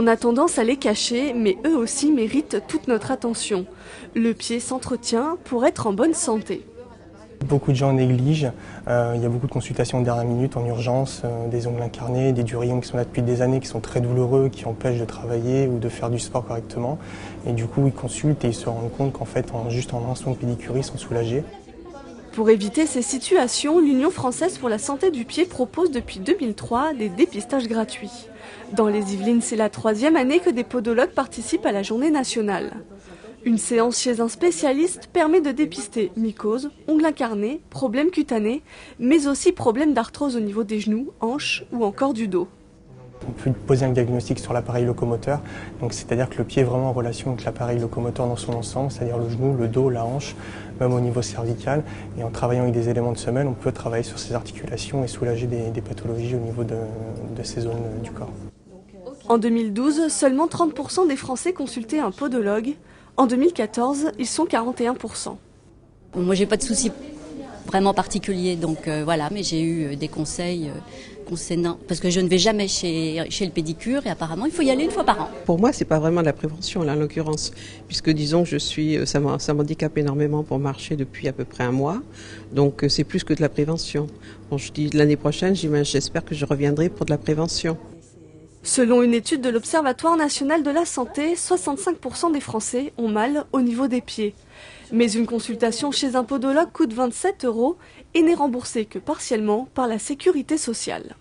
On a tendance à les cacher, mais eux aussi méritent toute notre attention. Le pied s'entretient pour être en bonne santé. Beaucoup de gens négligent, il y a beaucoup de consultations de dernière minute en urgence, des ongles incarnés, des durillons qui sont là depuis des années, qui sont très douloureux, qui empêchent de travailler ou de faire du sport correctement. Et du coup, ils consultent et ils se rendent compte qu'en fait, juste en un soin de pédicure, ils sont soulagés. Pour éviter ces situations, l'Union française pour la santé du pied propose depuis 2003 des dépistages gratuits. Dans les Yvelines, c'est la 3e année que des podologues participent à la journée nationale. Une séance chez un spécialiste permet de dépister mycose, ongles incarnés, problèmes cutanés, mais aussi problèmes d'arthrose au niveau des genoux, hanches ou encore du dos. On peut poser un diagnostic sur l'appareil locomoteur, c'est-à-dire que le pied est vraiment en relation avec l'appareil locomoteur dans son ensemble, c'est-à-dire le genou, le dos, la hanche, même au niveau cervical. Et en travaillant avec des éléments de semelle, on peut travailler sur ces articulations et soulager des pathologies au niveau de ces zones du corps. En 2012, seulement 30% des Français consultaient un podologue. En 2014, ils sont 41%. Moi, j'ai pas de soucis vraiment particuliers, donc voilà, mais j'ai eu des conseils concernant, parce que je ne vais jamais chez le pédicure et apparemment il faut y aller une fois par an. Pour moi, c'est pas vraiment de la prévention là, en l'occurrence, puisque disons que ça m'handicape énormément pour marcher depuis à peu près un mois, donc c'est plus que de la prévention. Bon, je dis l'année prochaine, j'espère que je reviendrai pour de la prévention. Selon une étude de l'Observatoire national de la santé, 65% des Français ont mal au niveau des pieds. Mais une consultation chez un podologue coûte 27 € et n'est remboursée que partiellement par la sécurité sociale.